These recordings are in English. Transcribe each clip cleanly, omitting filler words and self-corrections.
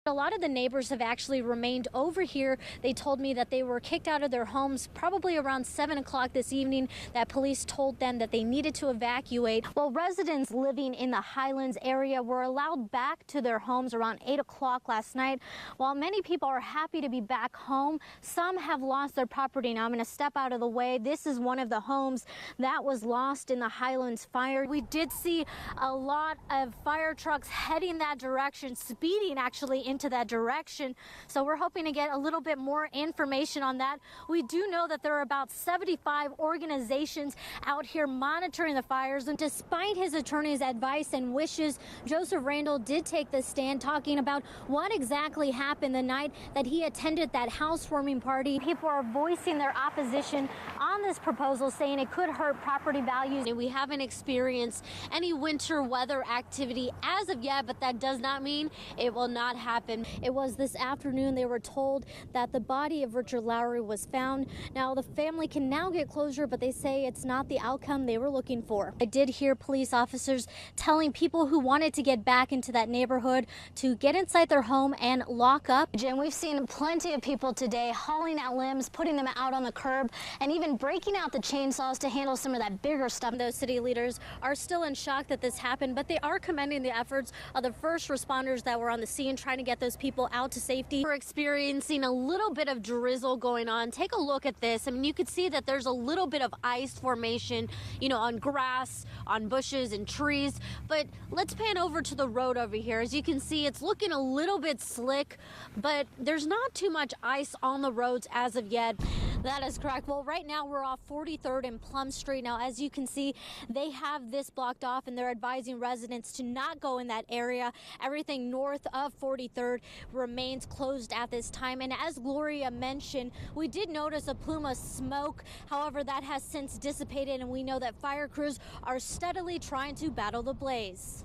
A lot of the neighbors have actually remained over here. They told me that they were kicked out of their homes probably around 7 o'clock this evening, that police told them that they needed to evacuate. Well, residents living in the Highlands area were allowed back to their homes around 8 o'clock last night. While many people are happy to be back home, some have lost their property. Now I'm going to step out of the way. This is one of the homes that was lost in the Highlands fire. We did see a lot of fire trucks heading that direction, speeding actually into that direction. So we're hoping to get a little bit more information on that. We do know that there are about 75 organizations out here monitoring the fires, and despite his attorney's advice and wishes, Joseph Randall did take the stand talking about what exactly happened the night that he attended that housewarming party. People are voicing their opposition on this proposal, saying it could hurt property values. We haven't experienced any winter weather activity as of yet, but that does not mean it will not happen. It was this afternoon they were told that the body of Richard Lowry was found. Now the family can now get closure, but they say it's not the outcome they were looking for. I did hear police officers telling people who wanted to get back into that neighborhood to get inside their home and lock up. And we've seen plenty of people today hauling out limbs, putting them out on the curb, and even breaking out the chainsaws to handle some of that bigger stuff. Those city leaders are still in shock that this happened, but they are commending the efforts of the first responders that were on the scene trying to get those people out to safety. We're experiencing a little bit of drizzle going on. Take a look at this. I mean, you could see that there's a little bit of ice formation, you know, on grass, on bushes and trees. But let's pan over to the road over here. As you can see, it's looking a little bit slick, but there's not too much ice on the roads as of yet. That is correct. Well, right now we're off 43rd and Plum Street. Now, as you can see, they have this blocked off and they're advising residents to not go in that area. Everything north of 43rd remains closed at this time. And as Gloria mentioned, we did notice a plume of smoke. However, that has since dissipated, and we know that fire crews are steadily trying to battle the blaze.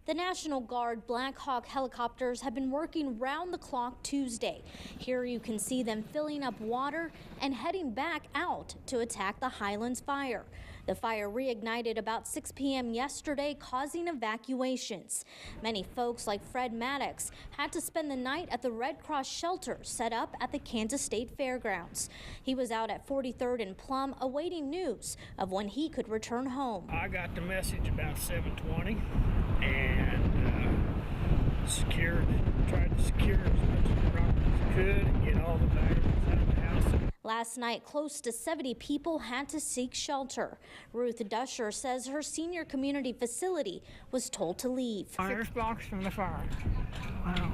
The National Guard Black Hawk helicopters have been working round the clock Tuesday. Here you can see them filling up water and heading back out to attack the Highlands fire. The fire reignited about 6 p.m. yesterday, causing evacuations. Many folks like Fred Maddox had to spend the night at the Red Cross shelter set up at the Kansas State Fairgrounds. He was out at 43rd and Plum awaiting news of when he could return home. I got the message about 7:20 and tried to secure as much of the property as I could and get all the valuables out of the house. Last night, close to 70 people had to seek shelter. Ruth Dusher says her senior community facility was told to leave. 6 blocks from the fire. Wow.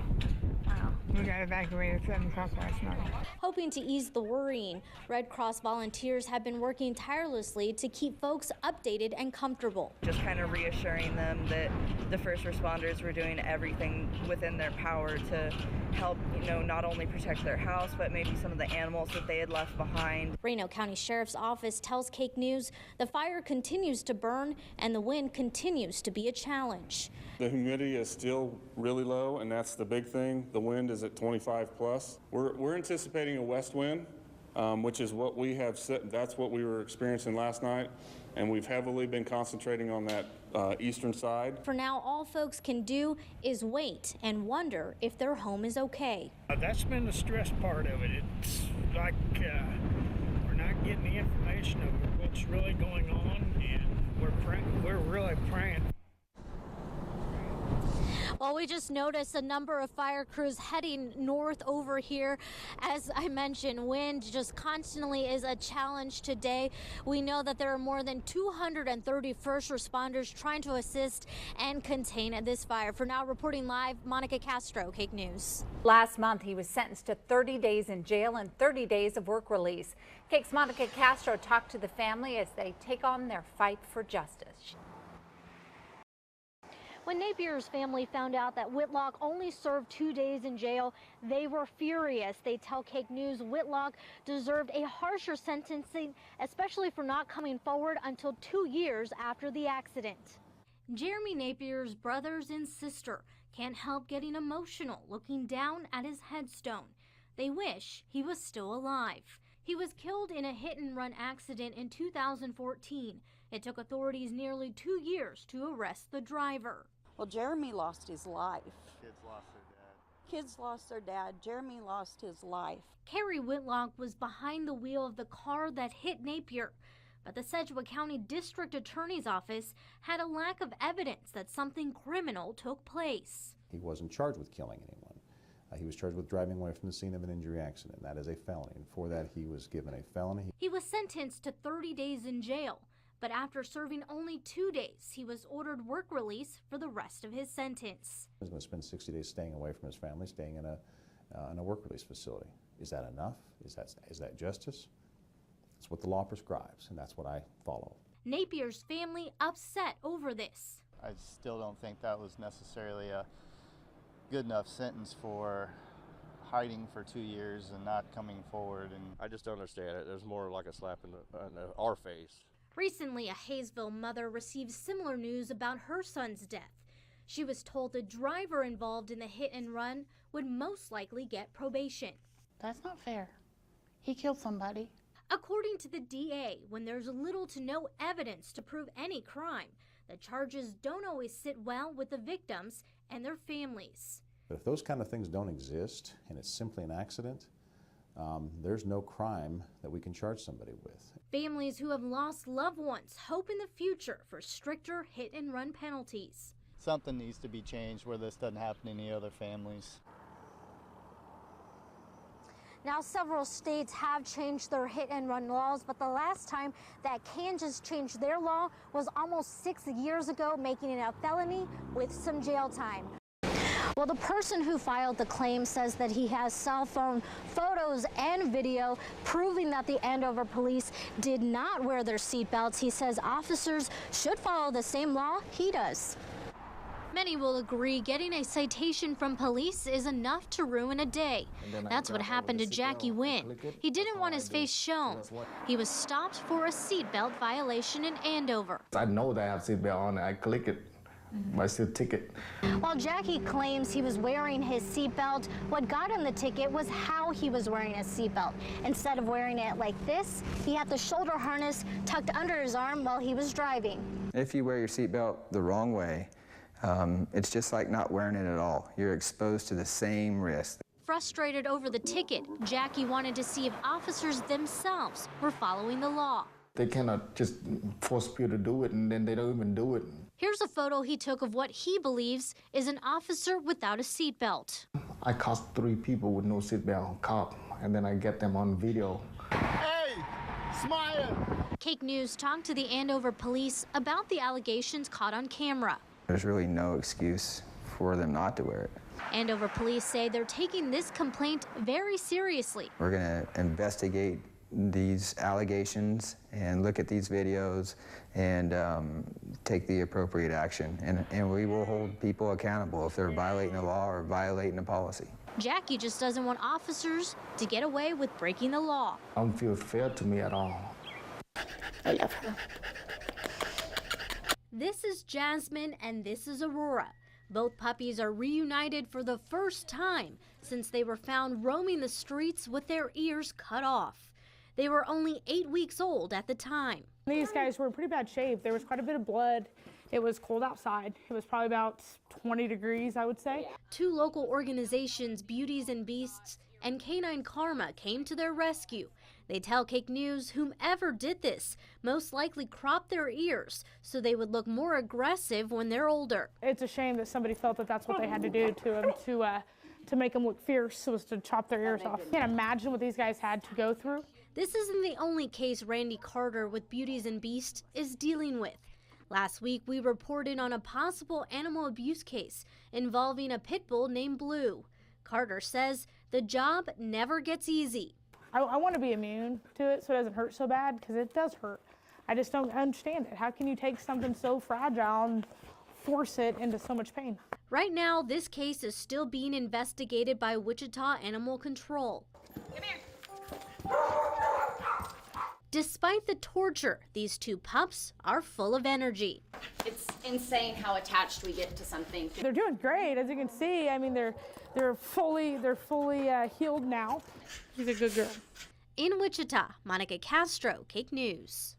We got evacuated at 7 o'clock last night. Hoping to ease the worrying, Red Cross volunteers have been working tirelessly to keep folks updated and comfortable. Just kind of reassuring them that the first responders were doing everything within their power to help, not only protect their house, but maybe some of the animals that they had left behind. Reno County Sheriff's Office tells KAKE News the fire continues to burn and the wind continues to be a challenge. The humidity is still really low, and that's the big thing. The wind is at 25 plus. We're anticipating a west wind, which is what we have set. That's what we were experiencing last night, and we've heavily been concentrating on that eastern side. For now, all folks can do is wait and wonder if their home is okay. That's been the stress part of it. It's like we're not getting the information of what's really going on, and we're really praying. Well, we just noticed a number of fire crews heading north over here. As I mentioned, wind just constantly is a challenge today. We know that there are more than 230 first responders trying to assist and contain this fire. For now, reporting live, Monica Castro, KAKE News. Last month, he was sentenced to 30 days in jail and 30 days of work release. KAKE's Monica Castro talked to the family as they take on their fight for justice. When Napier's family found out that Whitlock only served 2 days in jail, they were furious. They tell KAKE News Whitlock deserved a harsher sentencing, especially for not coming forward until 2 years after the accident. Jeremy Napier's brothers and sister can't help getting emotional looking down at his headstone. They wish he was still alive. He was killed in a hit-and-run accident in 2014. It took authorities nearly 2 years to arrest the driver. Well, Jeremy lost his life. Kids lost their dad. Kids lost their dad. Jeremy lost his life. Cary Whitlock was behind the wheel of the car that hit Napier, but the Sedgwick County District Attorney's Office had a lack of evidence that something criminal took place. He wasn't charged with killing anyone. He was charged with driving away from the scene of an injury accident. That is a felony, and for that he was given a felony. He was sentenced to 30 days in jail, but after serving only 2 days, he was ordered work release for the rest of his sentence. He's going to spend 60 days staying away from his family, staying in a work release facility. Is that enough? Is that justice? That's what the law prescribes, and that's what I follow. Napier's family upset over this. I still don't think that was necessarily a good enough sentence for hiding for 2 years and not coming forward. And I just don't understand it. There's more like a slap in our face. Recently, a Hayesville mother received similar news about her son's death. She was told the driver involved in the hit and run would most likely get probation. That's not fair. He killed somebody. According to the DA, when there's little to no evidence to prove any crime, the charges don't always sit well with the victims and their families. But if those kind of things don't exist and it's simply an accident, there's no crime that we can charge somebody with. Families who have lost loved ones hope in the future for stricter hit and run penalties. something needs to be changed where this doesn't happen to any other families. Now, several states have changed their hit and run laws, but the last time that Kansas changed their law was almost 6 years ago, making it a felony with some jail time. Well, the person who filed the claim says that he has cell phone photos and video proving that the Andover police did not wear their seatbelts. He says officers should follow the same law he does. Many will agree getting a citation from police is enough to ruin a day. That's what happened to Jackie Wynn. He didn't want his face shown. He was stopped for a seatbelt violation in Andover. I know that I have seatbelt on. I click it. I still ticket. While Jackie claims he was wearing his seatbelt, what got him the ticket was how he was wearing his seatbelt. Instead of wearing it like this, he had the shoulder harness tucked under his arm while he was driving. If you wear your seatbelt the wrong way, it's just like not wearing it at all. You're exposed to the same risk. Frustrated over the ticket, Jackie wanted to see if officers themselves were following the law. They cannot just force people to do it and then they don't even do it. Here's a photo he took of what he believes is an officer without a seatbelt. I caught 3 people with no seatbelt, cop, and then I get them on video. Hey, smile! KAKE News talked to the Andover police about the allegations caught on camera. There's really no excuse for them not to wear it. Andover police say they're taking this complaint very seriously. We're going to investigate these allegations and look at these videos and take the appropriate action. And we will hold people accountable if they're violating the law or violating a policy. Jackie just doesn't want officers to get away with breaking the law. I don't feel fair to me at all. I love her. This is Jasmine and this is Aurora. Both puppies are reunited for the first time since they were found roaming the streets with their ears cut off. They were only 8 weeks old at the time. These guys were in pretty bad shape. There was quite a bit of blood. It was cold outside. It was probably about 20 degrees, I would say. 2 local organizations, Beauties and Beasts and Canine Karma, came to their rescue. They tell KAKE News whomever did this most likely cropped their ears so they would look more aggressive when they're older. It's a shame that somebody felt that that's what they had to do to them to make them look fierce, was to chop their ears off. I can't imagine what these guys had to go through. This isn't the only case Randy Carter with Beauties and Beasts is dealing with. Last week, we reported on a possible animal abuse case involving a pit bull named Blue. Carter says the job never gets easy. I want to be immune to it so it doesn't hurt so bad, because it does hurt. I just don't understand it. How can you take something so fragile and force it into so much pain? Right now, this case is still being investigated by Wichita Animal Control. Come here. Despite the torture, these 2 pups are full of energy. It's insane how attached we get to something. They're doing great, as you can see. I mean, they're fully healed now. She's a good girl. In Wichita, Monica Castro, KAKE News.